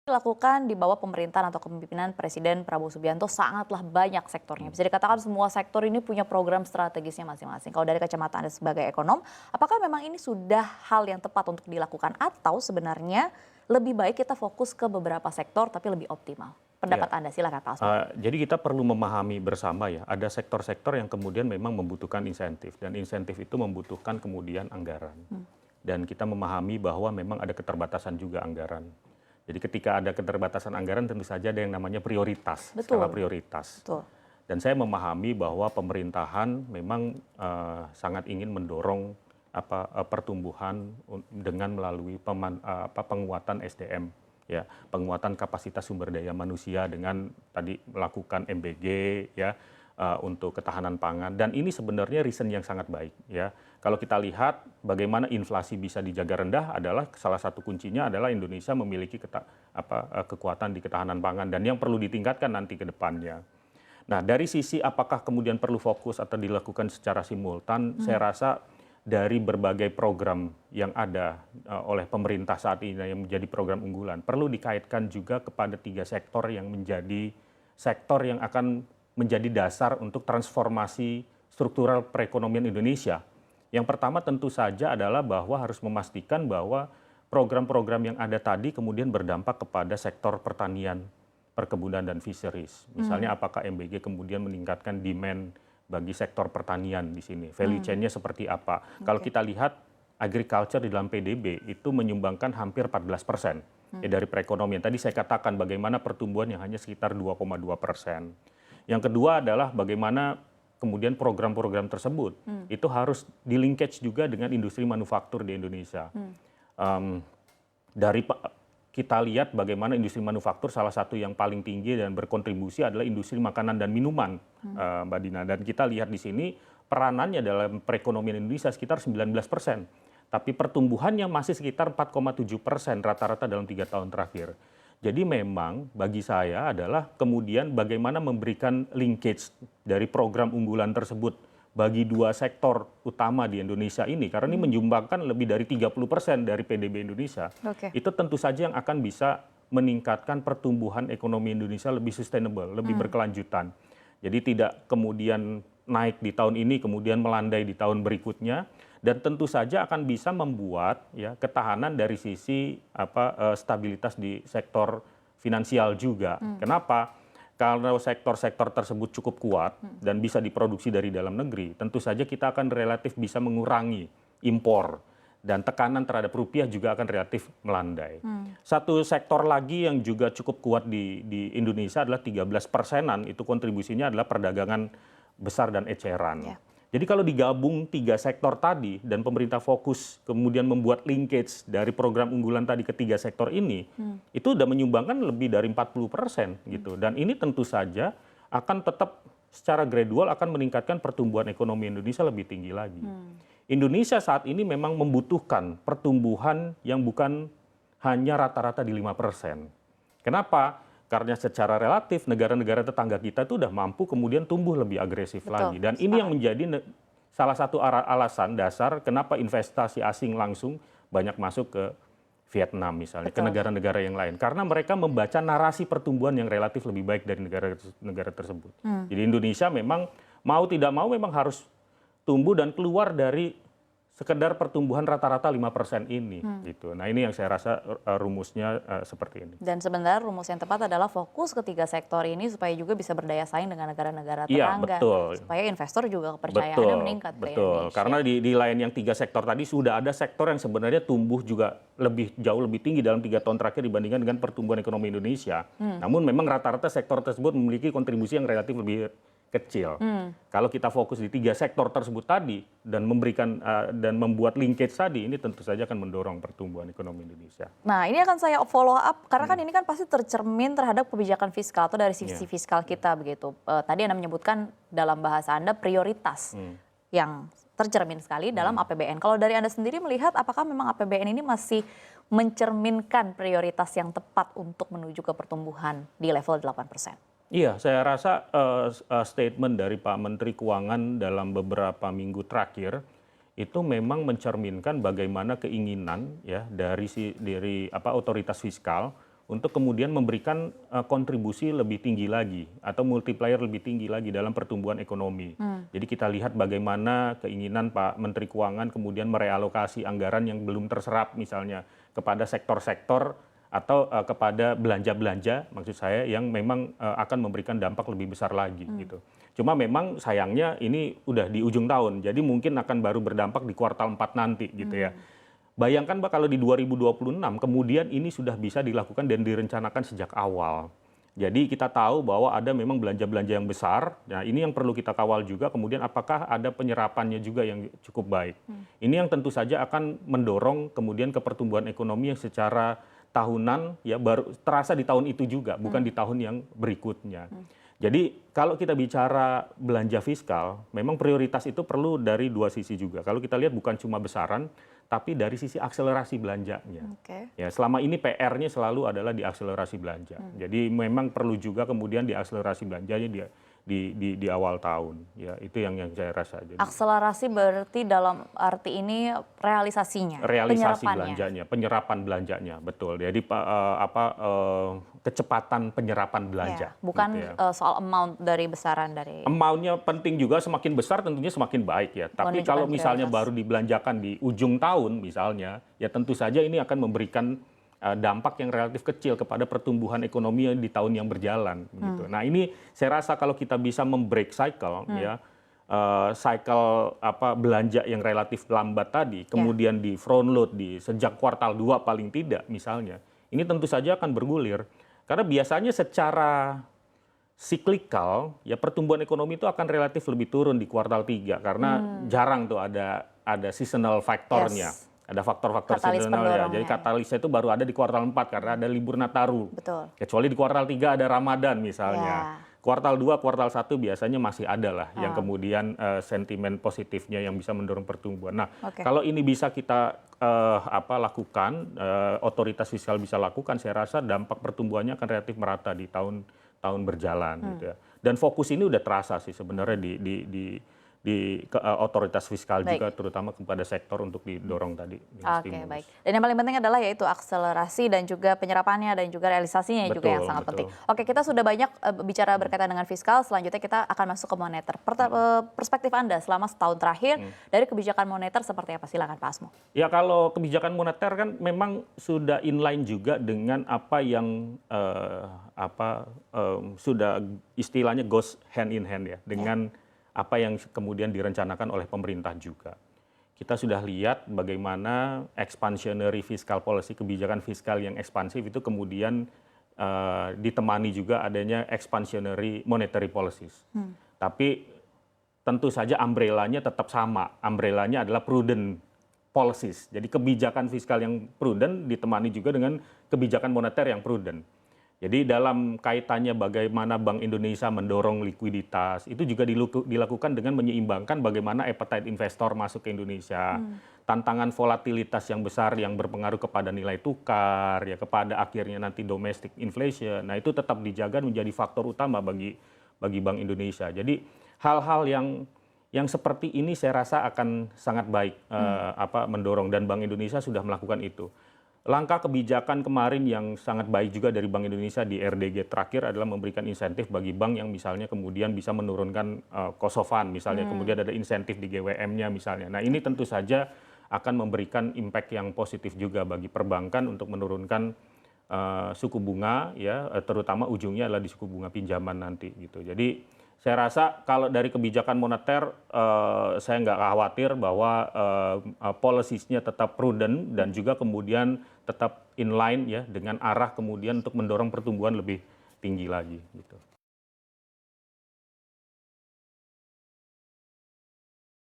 Dilakukan di bawah pemerintahan atau kepemimpinan Presiden Prabowo Subianto sangatlah banyak sektornya. Bisa dikatakan semua sektor ini punya program strategisnya masing-masing. Kalau dari kacamata Anda sebagai ekonom, apakah memang ini sudah hal yang tepat untuk dilakukan atau sebenarnya lebih baik kita fokus ke beberapa sektor tapi lebih optimal? Pendapat Ya, Anda, silakan Pak Asma. jadi kita perlu memahami bersama ya, ada sektor-sektor yang kemudian memang membutuhkan insentif dan insentif itu membutuhkan kemudian anggaran. Dan kita memahami bahwa memang ada keterbatasan juga anggaran. Jadi ketika ada keterbatasan anggaran tentu saja ada yang namanya prioritas, Betul. skala prioritas. Betul. Dan saya memahami bahwa pemerintahan memang sangat ingin mendorong pertumbuhan dengan melalui penguatan SDM, ya, penguatan kapasitas sumber daya manusia dengan tadi melakukan MBG, ya, untuk ketahanan pangan. Dan ini sebenarnya reason yang sangat baik, ya. Kalau kita lihat bagaimana inflasi bisa dijaga rendah adalah salah satu kuncinya adalah Indonesia memiliki kekuatan di ketahanan pangan dan yang perlu ditingkatkan nanti ke depannya. Nah, dari sisi apakah kemudian perlu fokus atau dilakukan secara simultan, saya rasa dari berbagai program yang ada oleh pemerintah saat ini yang menjadi program unggulan, perlu dikaitkan juga kepada 3 sektor yang menjadi sektor yang akan menjadi dasar untuk transformasi struktural perekonomian Indonesia. Yang pertama tentu saja adalah bahwa harus memastikan bahwa program-program yang ada tadi kemudian berdampak kepada sektor pertanian, perkebunan dan fisheries. Misalnya apakah MBG kemudian meningkatkan demand bagi sektor pertanian di sini, value chain-nya seperti apa. Kalau kita lihat agriculture di dalam PDB itu menyumbangkan hampir 14% ya, dari perekonomian. Tadi saya katakan bagaimana pertumbuhan yang hanya sekitar 2,2%. Yang kedua adalah bagaimana kemudian program-program tersebut itu harus di-linkage juga dengan industri manufaktur di Indonesia. Kita lihat bagaimana industri manufaktur salah satu yang paling tinggi dan berkontribusi adalah industri makanan dan minuman, Mbak Dina. Dan kita lihat di sini peranannya dalam perekonomian Indonesia sekitar 19%. Tapi pertumbuhannya masih sekitar 4,7% rata-rata dalam 3 tahun terakhir. Jadi memang bagi saya adalah kemudian bagaimana memberikan linkage dari program unggulan tersebut bagi 2 sektor utama di Indonesia ini, karena ini menyumbangkan lebih dari 30% dari PDB Indonesia. Itu tentu saja yang akan bisa meningkatkan pertumbuhan ekonomi Indonesia lebih sustainable, lebih berkelanjutan. Jadi tidak kemudian naik di tahun ini, kemudian melandai di tahun berikutnya, dan tentu saja akan bisa membuat ya ketahanan dari sisi stabilitas di sektor finansial juga. Kenapa? Kalau sektor-sektor tersebut cukup kuat dan bisa diproduksi dari dalam negeri, tentu saja kita akan relatif bisa mengurangi impor dan tekanan terhadap rupiah juga akan relatif melandai. Satu sektor lagi yang juga cukup kuat di Indonesia adalah 13%-an, itu kontribusinya adalah perdagangan besar dan eceran. Jadi kalau digabung 3 sektor tadi dan pemerintah fokus kemudian membuat linkage dari program unggulan tadi ke 3 sektor ini, itu sudah menyumbangkan lebih dari 40% gitu. Dan ini tentu saja akan tetap secara gradual akan meningkatkan pertumbuhan ekonomi Indonesia lebih tinggi lagi. Indonesia saat ini memang membutuhkan pertumbuhan yang bukan hanya rata-rata di 5%. Kenapa? Karena secara relatif negara-negara tetangga kita itu sudah mampu kemudian tumbuh lebih agresif lagi. Dan ini yang menjadi salah satu alasan dasar kenapa investasi asing langsung banyak masuk ke Vietnam misalnya, ke negara-negara yang lain. Karena mereka membaca narasi pertumbuhan yang relatif lebih baik dari negara tersebut. Jadi Indonesia memang mau tidak mau memang harus tumbuh dan keluar dari sekedar pertumbuhan rata-rata 5% ini gitu. Nah, ini yang saya rasa rumusnya seperti ini. Dan sebenarnya rumus yang tepat adalah fokus ke 3 sektor ini supaya juga bisa berdaya saing dengan negara-negara tetangga. Betul. Supaya investor juga kepercayaannya meningkat ke Indonesia. Karena di lain yang 3 sektor tadi sudah ada sektor yang sebenarnya tumbuh juga jauh lebih tinggi dalam 3 tahun terakhir dibandingkan dengan pertumbuhan ekonomi Indonesia. Namun memang rata-rata sektor tersebut memiliki kontribusi yang relatif lebih kecil. Kalau kita fokus di 3 sektor tersebut tadi dan memberikan dan membuat linkage tadi, ini tentu saja akan mendorong pertumbuhan ekonomi Indonesia. Nah, ini akan saya follow up karena kan ini kan pasti tercermin terhadap kebijakan fiskal atau dari sisi fiskal kita begitu. Tadi Anda menyebutkan dalam bahasa Anda prioritas yang tercermin sekali dalam APBN. Kalau dari Anda sendiri melihat apakah memang APBN ini masih mencerminkan prioritas yang tepat untuk menuju ke pertumbuhan di level 8%? Iya, saya rasa statement dari Pak Menteri Keuangan dalam beberapa minggu terakhir itu memang mencerminkan bagaimana keinginan ya dari otoritas fiskal untuk kemudian memberikan kontribusi lebih tinggi lagi atau multiplier lebih tinggi lagi dalam pertumbuhan ekonomi. Jadi kita lihat bagaimana keinginan Pak Menteri Keuangan kemudian merealokasi anggaran yang belum terserap misalnya kepada sektor-sektor atau kepada belanja-belanja maksud saya yang memang akan memberikan dampak lebih besar lagi gitu. Cuma memang sayangnya ini udah di ujung tahun, jadi mungkin akan baru berdampak di kuartal 4 nanti gitu ya. Bayangkan Mbak kalau di 2026 kemudian ini sudah bisa dilakukan dan direncanakan sejak awal. Jadi kita tahu bahwa ada memang belanja-belanja yang besar. Nah ini yang perlu kita kawal juga kemudian apakah ada penyerapannya juga yang cukup baik. Ini yang tentu saja akan mendorong kemudian ke pertumbuhan ekonomi yang secara tahunan ya baru terasa di tahun itu juga bukan di tahun yang berikutnya. Jadi kalau kita bicara belanja fiskal, memang prioritas itu perlu dari dua sisi juga. Kalau kita lihat bukan cuma besaran, tapi dari sisi akselerasi belanjanya. Ya, selama ini PR-nya selalu adalah di akselerasi belanja. Jadi memang perlu juga kemudian di akselerasi belanjanya di awal tahun. Ya, itu yang saya rasa. Jadi, akselerasi berarti dalam arti ini realisasinya, realisasi belanjanya, penyerapan belanjanya, betul. Jadi kecepatan penyerapan belanja. Ya, bukan gitu ya. Soal amount dari besaran dari. Amount-nya penting juga, semakin besar tentunya semakin baik ya. Tapi kalau misalnya baru dibelanjakan di ujung tahun misalnya, ya tentu saja ini akan memberikan dampak yang relatif kecil kepada pertumbuhan ekonomi di tahun yang berjalan. Gitu. Nah ini saya rasa kalau kita bisa membreak cycle, ya cycle belanja yang relatif lambat tadi, kemudian di front load di sejak kuartal 2 paling tidak misalnya, ini tentu saja akan bergulir. Karena biasanya secara siklikal, ya pertumbuhan ekonomi itu akan relatif lebih turun di kuartal 3 karena jarang tuh ada seasonal faktornya. Ada faktor-faktor seasonal ya. Jadi katalisnya itu baru ada di kuartal 4 karena ada libur Nataru. Betul. Kecuali di kuartal 3 ada Ramadan misalnya. Kuartal 2, kuartal 1 biasanya masih ada lah yang kemudian sentimen positifnya yang bisa mendorong pertumbuhan. Nah, kalau ini bisa kita lakukan, otoritas fiskal bisa lakukan, saya rasa dampak pertumbuhannya akan relatif merata di tahun berjalan gitu ya. Dan fokus ini udah terasa sih sebenarnya di otoritas fiskal juga terutama kepada sektor untuk didorong tadi. Oke, baik. Dan yang paling penting adalah yaitu akselerasi dan juga penyerapannya dan juga realisasinya juga yang sangat penting. Oke, kita sudah banyak bicara berkaitan dengan fiskal, selanjutnya kita akan masuk ke moneter. Perspektif Anda selama setahun terakhir dari kebijakan moneter seperti apa? Silakan Pak Asmo. Ya kalau kebijakan moneter kan memang sudah inline juga dengan apa yang sudah istilahnya goes hand in hand ya dengan apa yang kemudian direncanakan oleh pemerintah juga. Kita sudah lihat bagaimana expansionary fiscal policy, kebijakan fiskal yang ekspansif itu kemudian ditemani juga adanya expansionary monetary policies. Tapi tentu saja umbrella-nya tetap sama. Umbrella-nya adalah prudent policies. Jadi kebijakan fiskal yang prudent ditemani juga dengan kebijakan moneter yang prudent. Jadi dalam kaitannya bagaimana Bank Indonesia mendorong likuiditas, itu juga dilakukan dengan menyeimbangkan bagaimana appetite investor masuk ke Indonesia. Tantangan volatilitas yang besar yang berpengaruh kepada nilai tukar, ya kepada akhirnya nanti domestic inflation. Nah itu tetap dijaga menjadi faktor utama bagi Bank Indonesia. Jadi hal-hal yang seperti ini saya rasa akan sangat baik mendorong dan Bank Indonesia sudah melakukan itu. Langkah kebijakan kemarin yang sangat baik juga dari Bank Indonesia di RDG terakhir adalah memberikan insentif bagi bank yang misalnya kemudian bisa menurunkan cost of fund, misalnya kemudian ada insentif di GWM-nya misalnya. Nah ini tentu saja akan memberikan impact yang positif juga bagi perbankan untuk menurunkan suku bunga, ya terutama ujungnya adalah di suku bunga pinjaman nanti gitu. Jadi saya rasa kalau dari kebijakan moneter, saya nggak khawatir bahwa policies-nya tetap prudent dan juga kemudian tetap inline ya dengan arah kemudian untuk mendorong pertumbuhan lebih tinggi lagi gitu.